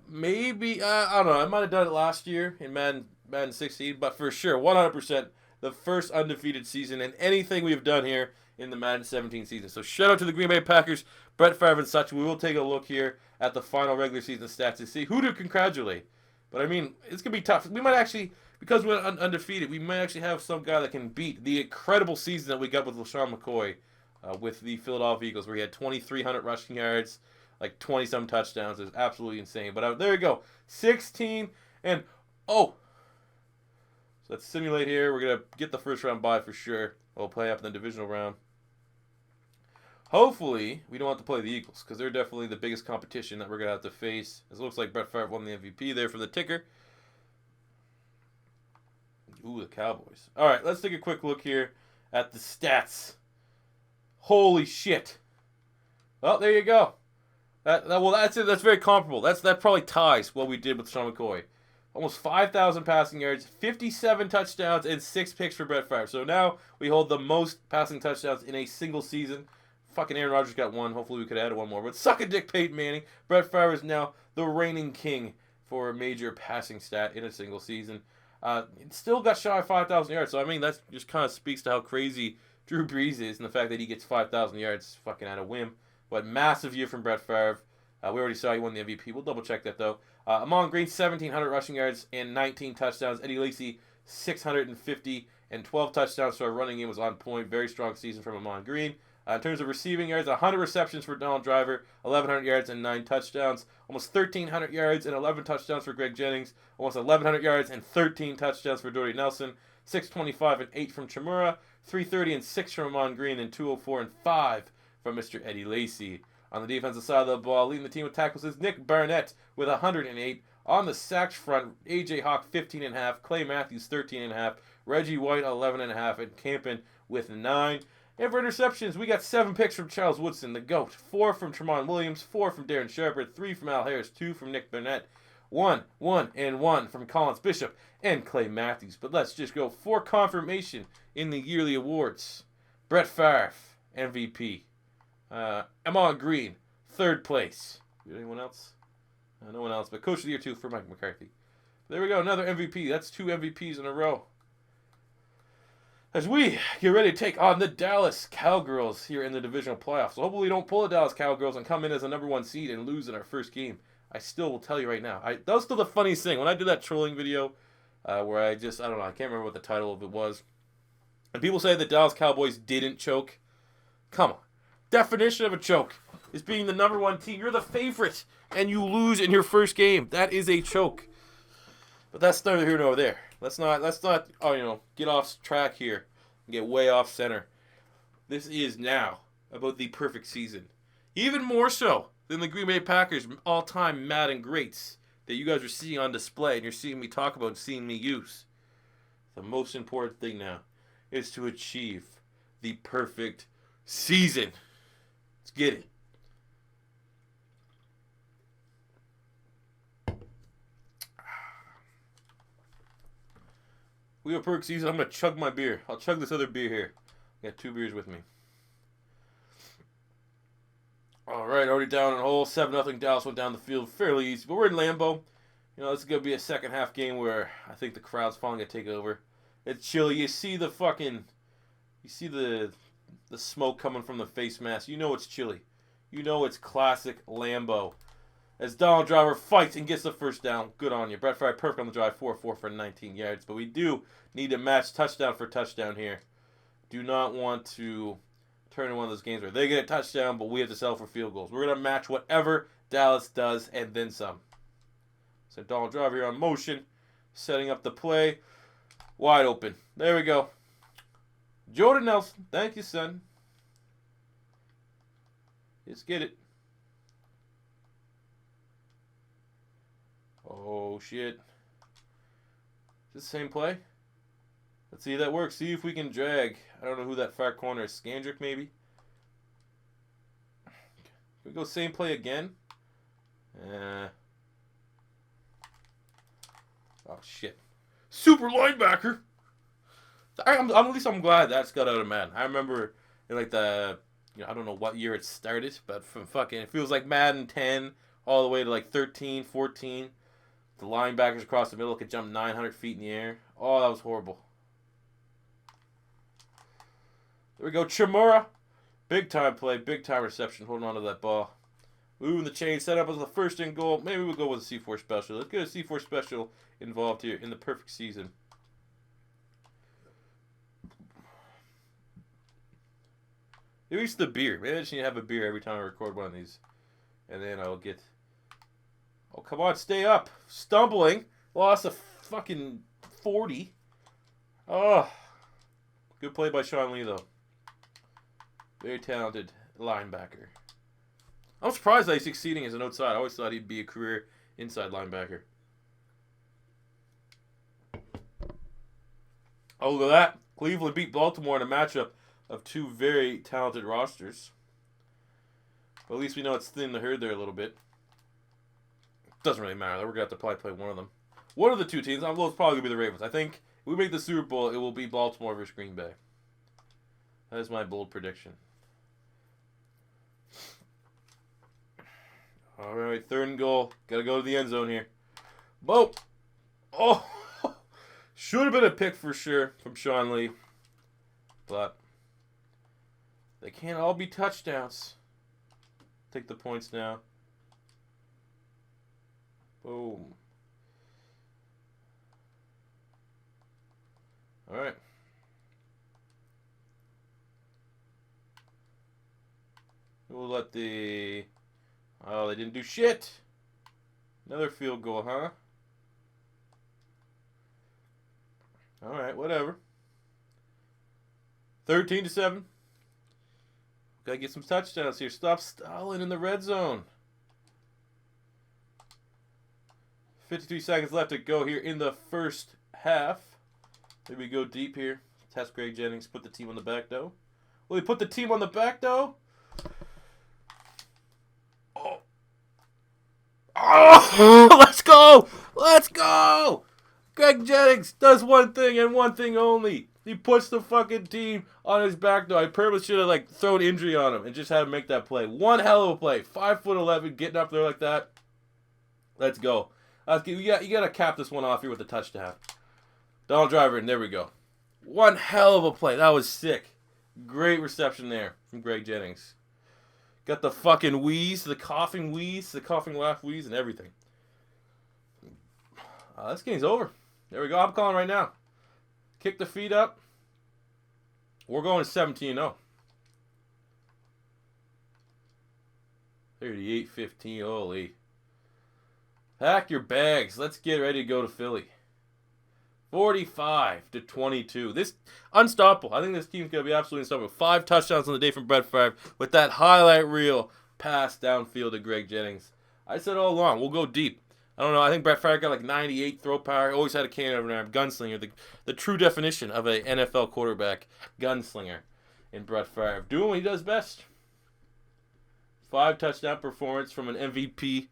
Speaker 1: Maybe, I don't know. I might have done it last year in Madden 16, but for sure, 100%, the first undefeated season in anything we've done here in the Madden 17 season. So shout out to the Green Bay Packers, Brett Favre and such. We will take a look here at the final regular season stats to see who to congratulate. But I mean, it's going to be tough. We might actually, because we're undefeated, we might actually have some guy that can beat the incredible season that we got with LaShawn McCoy with the Philadelphia Eagles, where he had 2,300 rushing yards, like 20-some touchdowns. It was absolutely insane. But there you go. 16 and, oh. So let's simulate here. We're going to get the first round bye for sure. We'll play up in the divisional round. Hopefully, we don't have to play the Eagles, because they're definitely the biggest competition that we're going to have to face. It looks like Brett Favre won the MVP there for the ticker. Ooh, the Cowboys. All right, let's take a quick look here at the stats. Holy shit. Well, there you go. That's it. That's very comparable. That probably ties what we did with Sean McCoy. Almost 5,000 passing yards, 57 touchdowns, and 6 picks for Brett Favre. So now we hold the most passing touchdowns in a single season. Fucking Aaron Rodgers got 1. Hopefully we could add one more. But suck a dick, Peyton Manning. Brett Favre is now the reigning king for a major passing stat in a single season. It still got shy of 5,000 yards. So, I mean, that just kind of speaks to how crazy Drew Brees is and the fact that he gets 5,000 yards fucking at a whim. But massive year from Brett Favre. We already saw he won the MVP. We'll double check that, though. Amon Green, 1,700 rushing yards and 19 touchdowns. Eddie Lacy, 650 and 12 touchdowns. So our running game was on point. Very strong season from Amon Green. In terms of receiving yards, 100 receptions for Donald Driver, 1,100 yards and 9 touchdowns. Almost 1,300 yards and 11 touchdowns for Greg Jennings. Almost 1,100 yards and 13 touchdowns for Dory Nelson. 625 and 8 from Chimura. 330 and 6 from Amon Green. And 204 and 5 from Mr. Eddie Lacy. On the defensive side of the ball, leading the team with tackles is Nick Barnett with 108. On the sacks front, A.J. Hawk 15.5, Clay Matthews 13.5, Reggie White 11.5, and Campen with 9. And for interceptions, we got 7 picks from Charles Woodson, the GOAT, 4 from Tremont Williams, 4 from Darren Sharper, 3 from Al Harris, 2 from Nick Barnett, 1 from Collins Bishop and Clay Matthews. But let's just go for confirmation in the yearly awards. Brett Favre, MVP. Amon Green, 3rd place. Anyone else? No one else, but Coach of the Year 2 for Mike McCarthy. There we go, another MVP. That's 2 MVPs in a row. As we get ready to take on the Dallas Cowgirls here in the divisional playoffs. So hopefully we don't pull the Dallas Cowgirls and come in as a #1 seed and lose in our first game. I still will tell you right now. That was still the funniest thing. When I did that trolling video where I don't know, I can't remember what the title of it was. And people say the Dallas Cowboys didn't choke. Come on. Definition of a choke is being the #1 team. You're the favorite, and you lose in your first game. That is a choke. But that's neither here nor there. Let's not get off track here and get way off center. This is now about the perfect season. Even more so than the Green Bay Packers all-time Madden greats that you guys are seeing on display and you're seeing me talk about and seeing me use. The most important thing now is to achieve the perfect season. Let's get it. We have a perfect season. I'm going to chug my beer. I'll chug this other beer here. I got 2 beers with me. All right, already down in a hole. 7-0 Dallas went down the field fairly easy. But we're in Lambeau. You know, this is going to be a second half game where I think the crowd's finally going to take over. It's chilly. You see the smoke coming from the face mask. You know it's chilly. You know it's classic Lambeau. As Donald Driver fights and gets the first down. Good on you. Brett Favre perfect on the drive. 4-4 for 19 yards. But we do need to match touchdown for touchdown here. Do not want to turn in one of those games where they get a touchdown, but we have to settle for field goals. We're going to match whatever Dallas does and then some. So Donald Driver here on motion. Setting up the play. Wide open. There we go. Jordan Nelson. Thank you, son. Let's get it. Oh, shit. Is this the same play? Let's see if that works. See if we can drag. I don't know who that far corner is. Scandrick, maybe? Can we go same play again? Oh, shit. Super linebacker! At least I'm glad that's got out of Madden. I remember in like I don't know what year it started, but from fucking, it feels like Madden 10 all the way to like 13, 14. The linebackers across the middle could jump 900 feet in the air. Oh, that was horrible. There we go. Chimura. Big time play. Big time reception. Holding on to that ball. Moving the chain. Set up as the first and goal. Maybe we'll go with a C4 special. Let's get a C4 special involved here in the perfect season. Maybe it's the beer. Maybe I just need to have a beer every time I record one of these. And then I'll get... Oh, come on, stay up. Stumbling. Lost a fucking 40. Oh. Good play by Sean Lee, though. Very talented linebacker. I'm surprised that he's succeeding as an outside. I always thought he'd be a career inside linebacker. Oh, look at that. Cleveland beat Baltimore in a matchup of 2 very talented rosters. But at least we know it's thin the herd there a little bit. Doesn't really matter. We're going to have to probably play one of them. One of the 2 teams. It's probably going to be the Ravens. I think if we make the Super Bowl, it will be Baltimore versus Green Bay. That is my bold prediction. All right, 3rd and goal. Got to go to the end zone here. Boom. Oh, should have been a pick for sure from Sean Lee. But they can't all be touchdowns. Take the points now. Boom. All right. We'll let the... Oh, they didn't do shit. Another field goal, huh? All right, whatever. 13-7. Gotta get some touchdowns here. Stop stalling in the red zone. 53 seconds left to go here in the first half. Maybe we go deep here. Test Greg Jennings. Put the team on the back, though. Will he put the team on the back, though? Oh, let's go! Let's go! Greg Jennings does one thing and one thing only. He puts the fucking team on his back, though. I purposely should have thrown injury on him and just had him make that play. One hell of a play. 5'11", getting up there like that. Let's go. You got to cap this one off here with a touchdown. Donald Driver, and there we go. One hell of a play. That was sick. Great reception there from Greg Jennings. Got the fucking wheeze, the coughing laugh wheeze, and everything. This game's over. There we go. I'm calling right now. Kick the feet up. We're going to 17-0. 38-15. Holy. Pack your bags. Let's get ready to go to Philly. 45-22. This unstoppable. I think this team's gonna be absolutely unstoppable. 5 touchdowns on the day from Brett Favre with that highlight reel pass downfield to Greg Jennings. I said all along, we'll go deep. I don't know. I think Brett Favre got 98 throw power. Always had a cannon over there. Gunslinger, the true definition of a NFL quarterback. Gunslinger in Brett Favre, doing what he does best. 5 touchdown performance from an MVP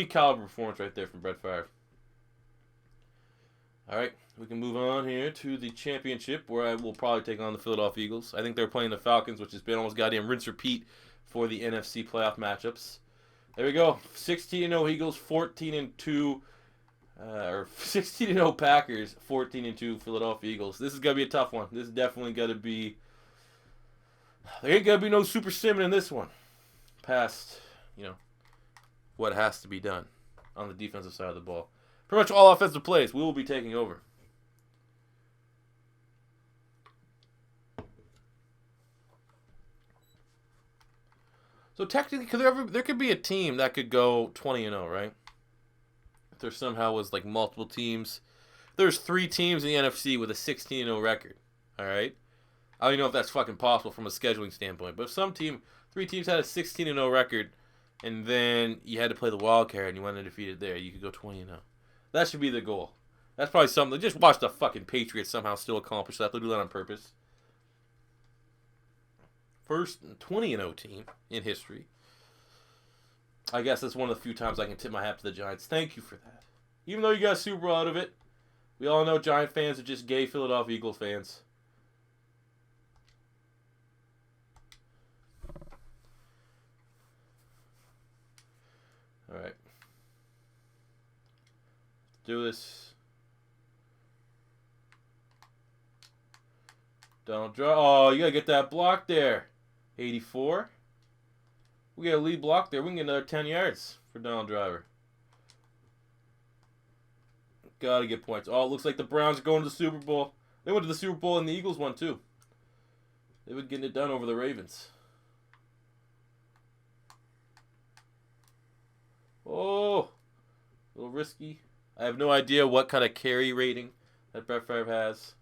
Speaker 1: caliber performance right there from Brett Favre. All right, we can move on here to the championship where I will probably take on the Philadelphia Eagles. I think they're playing the Falcons, which has been almost goddamn rinse repeat for the NFC playoff matchups. There we go. 16-0 Eagles, 14-2, or 16-0 Packers, 14-2 Philadelphia Eagles. This is gonna be a tough one. This is definitely gonna be. There ain't gonna be no Super Simmon in this one. Past, what has to be done on the defensive side of the ball. Pretty much all offensive plays we will be taking over. So technically, there could be a team that could go 20-0, right? If there somehow was multiple teams. There's 3 teams in the NFC with a 16-0 record. All right, I don't even know if that's fucking possible from a scheduling standpoint. But if 3 teams had a 16-0 record, and then you had to play the wild card and you went undefeated there, you could go 20-0. That should be the goal. That's probably something. Just watch the fucking Patriots somehow still accomplish that. They'll do that on purpose. First 20-0 team in history. I guess that's one of the few times I can tip my hat to the Giants. Thank you for that. Even though you got Super Bowl out of it, we all know Giant fans are just gay Philadelphia Eagles fans. All right. Do this. Donald Driver. Oh, you gotta get that block there. 84. We got a lead block there. We can get another 10 yards for Donald Driver. Gotta get points. Oh, it looks like the Browns are going to the Super Bowl. They went to the Super Bowl and the Eagles won too. They were getting it done over the Ravens. Oh, a little risky. I have no idea what kind of carry rating that Brett Favre has.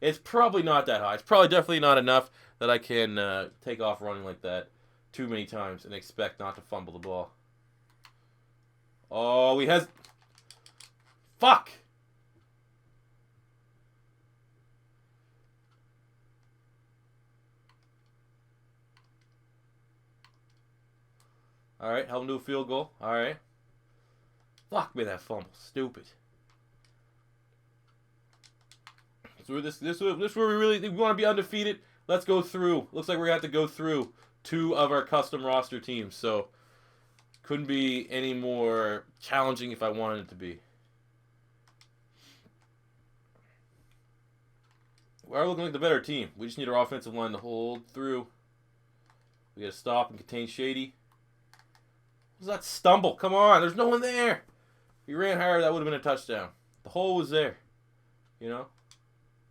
Speaker 1: It's probably not that high. It's probably definitely not enough that I can take off running like that too many times and expect not to fumble the ball. Oh, he has... Fuck! All right, help him do a field goal. All right. Fuck me, that fumble. Stupid. So this where we want to be undefeated. Let's go through. Looks like we're going to have to go through 2 of our custom roster teams. So couldn't be any more challenging if I wanted it to be. We're looking like the better team. We just need our offensive line to hold through. We got to stop and contain Shady. What was that stumble? Come on, there's no one there. If he ran higher, that would have been a touchdown. The hole was there. You know?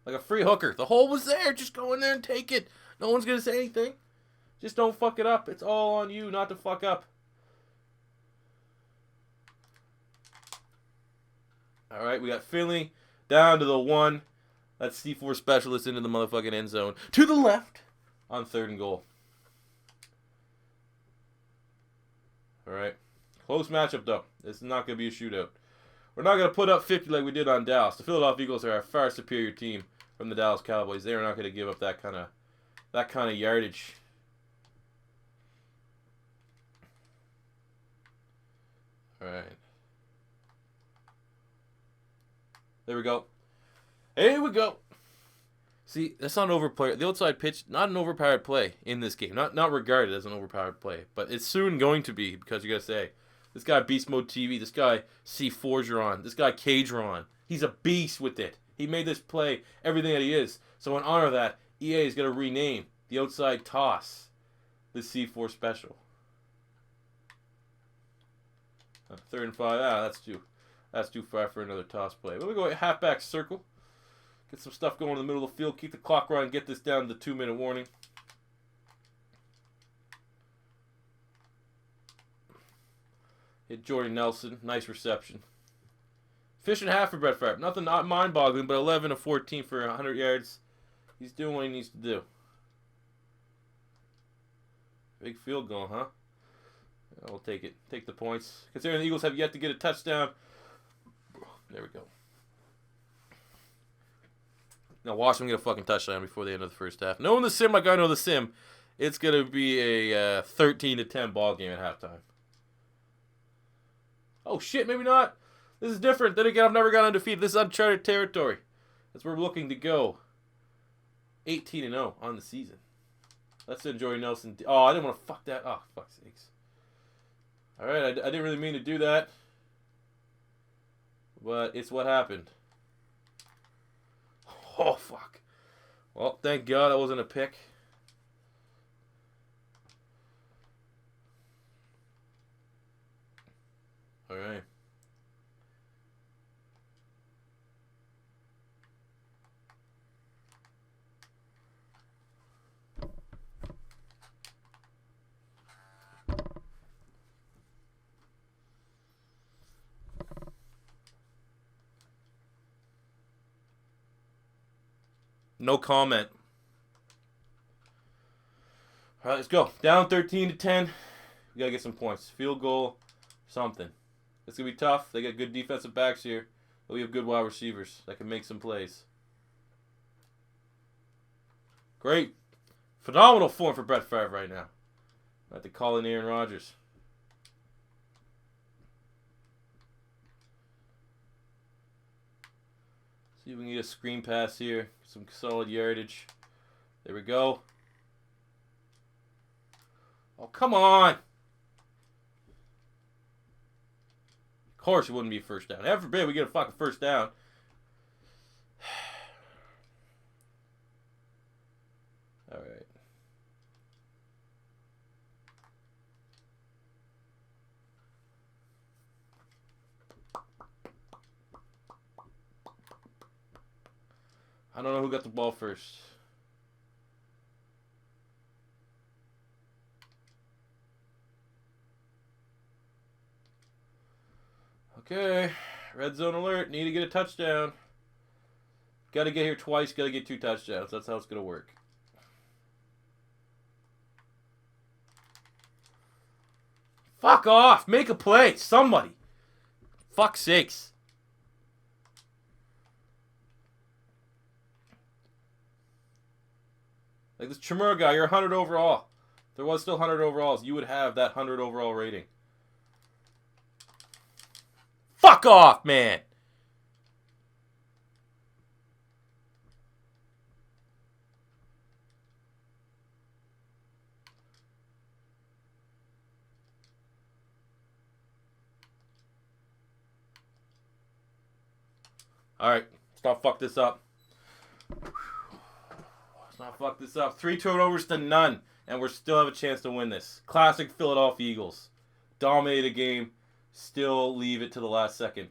Speaker 1: Like a free hooker. The hole was there. Just go in there and take it. No one's going to say anything. Just don't fuck it up. It's all on you not to fuck up. All right, we got Finley down to the 1. That's C4 specialist into the motherfucking end zone. To the left on 3rd and goal. All right. Close matchup, though. This is not going to be a shootout. We're not going to put up 50 like we did on Dallas. The Philadelphia Eagles are a far superior team from the Dallas Cowboys. They are not going to give up that kind of yardage. All right. There we go. Here we go. See, that's not an overplay. The outside pitch, not an overpowered play in this game. Not regarded as an overpowered play. But it's soon going to be because you got to say, this guy Beast Mode TV, this guy C4geron, this guy Cageron. He's a beast with it. He made this play everything that he is. So in honor of that, EA is going to rename the outside toss the C4 special. 3rd and 5. That's too far for another toss play. We're going to go halfback circle. Get some stuff going in the middle of the field. Keep the clock running. Get this down to the 2-minute warning. Hit Jordy Nelson. Nice reception. Efficient half for Brett Favre. Nothing not mind-boggling, but 11 of 14 for 100 yards. He's doing what he needs to do. Big field goal, huh? I'll take it. Take the points. Considering the Eagles have yet to get a touchdown. There we go. Now watch them get a fucking touchdown before the end of the first half. Knowing the sim like I know the sim, it's going to be a 13-10 ball game at halftime. Oh shit, maybe not. This is different. Then again, I've never gone undefeated. This is uncharted territory. That's where we're looking to go. 18-0 on the season. Let's enjoy Nelson. Oh, I didn't want to fuck that. Oh, fuck's sakes. Alright, I didn't really mean to do that. But it's what happened. Oh, fuck. Well, thank God that wasn't a pick. Alright. No comment. All right, let's go. Down 13-10. We got to get some points. Field goal, something. It's going to be tough. They got good defensive backs here. But we have good wide receivers that can make some plays. Great. Phenomenal form for Brett Favre right now. I have to call in Aaron Rodgers. See if we can get a screen pass here. Some solid yardage. There we go. Oh, come on. Of course it wouldn't be a first down. Heaven forbid we get a fucking first down. All right. I don't know who got the ball first. Okay. Red zone alert. Need to get a touchdown. Got to get here twice. Got to get 2 touchdowns. That's how it's going to work. Fuck off. Make a play. Somebody. Fuck's sakes. Like this Chimera guy, you're 100 overall. If there was still 100 overalls, you would have that 100 overall rating. Fuck off, man! Alright, let's not fuck this up. Oh, fuck this up. 3 turnovers to none. And we still have a chance to win this. Classic Philadelphia Eagles. Dominate a game. Still leave it to the last second.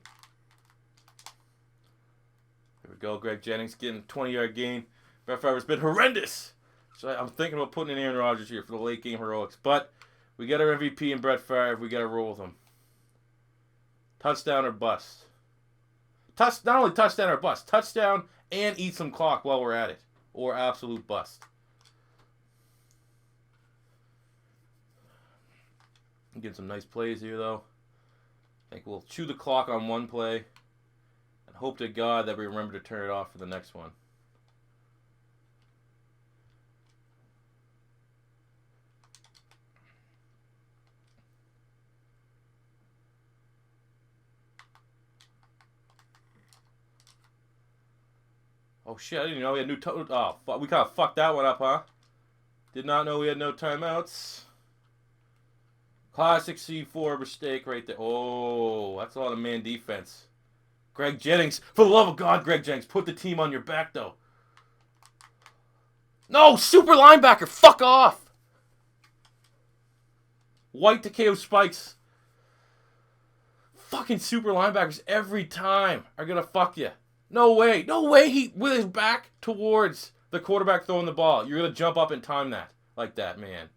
Speaker 1: Here we go. Greg Jennings getting a 20-yard gain. Brett Favre's been horrendous. So I'm thinking about putting in Aaron Rodgers here for the late game heroics. But we got our MVP in Brett Favre. We got to roll with him. Touchdown or bust. Not only touchdown or bust. Touchdown and eat some clock while we're at it. Or absolute bust. Getting some nice plays here, though. I think we'll chew the clock on one play. And hope to God that we remember to turn it off for the next one. Oh shit, I didn't know we had new we kind of fucked that one up, huh? Did not know we had no timeouts. Classic C4 mistake right there. Oh, that's a lot of man defense. Greg Jennings. For the love of God, Greg Jennings, put the team on your back, though. No, super linebacker. Fuck off. White to KO spikes. Fucking super linebackers every time are going to fuck you. No way. No way he, with his back towards the quarterback throwing the ball, you're going to jump up and time that like that, man.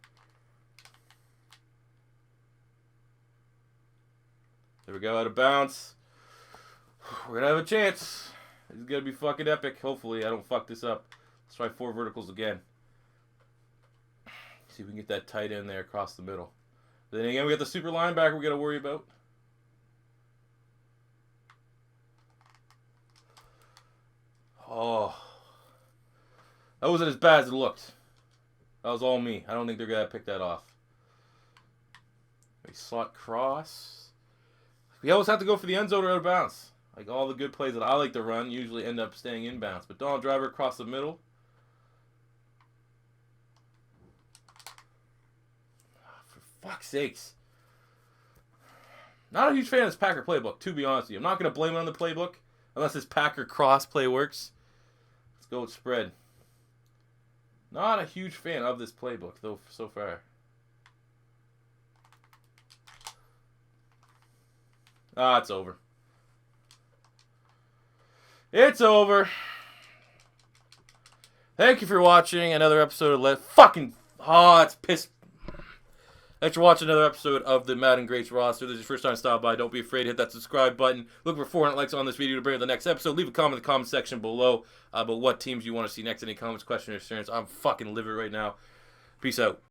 Speaker 1: There we go, out of bounds. We're going to have a chance. It's going to be fucking epic. Hopefully, I don't fuck this up. Let's try 4 verticals again. See if we can get that tight end there across the middle. Then again, we got the super linebacker we got to worry about. Oh. That wasn't as bad as it looked. That was all me. I don't think they're going to pick that off. We slot cross. We always have to go for the end zone or out of bounds. Like all the good plays that I like to run usually end up staying inbounds. But Donald Driver across the middle. For fuck's sakes. Not a huge fan of this Packer playbook, to be honest with you. I'm not going to blame it on the playbook unless this Packer cross play works. Let's go with spread. Not a huge fan of this playbook, though, so far. Ah, it's over. It's over. Thank you for watching another episode of it's pissed. Thanks for watching another episode of the Madden Greats roster. This is your first time to stop by. Don't be afraid to hit that subscribe button. Look for 400 likes on this video to bring up the next episode. Leave a comment in the comment section below about what teams you want to see next. Any comments, questions, or concerns. I'm fucking livid right now. Peace out.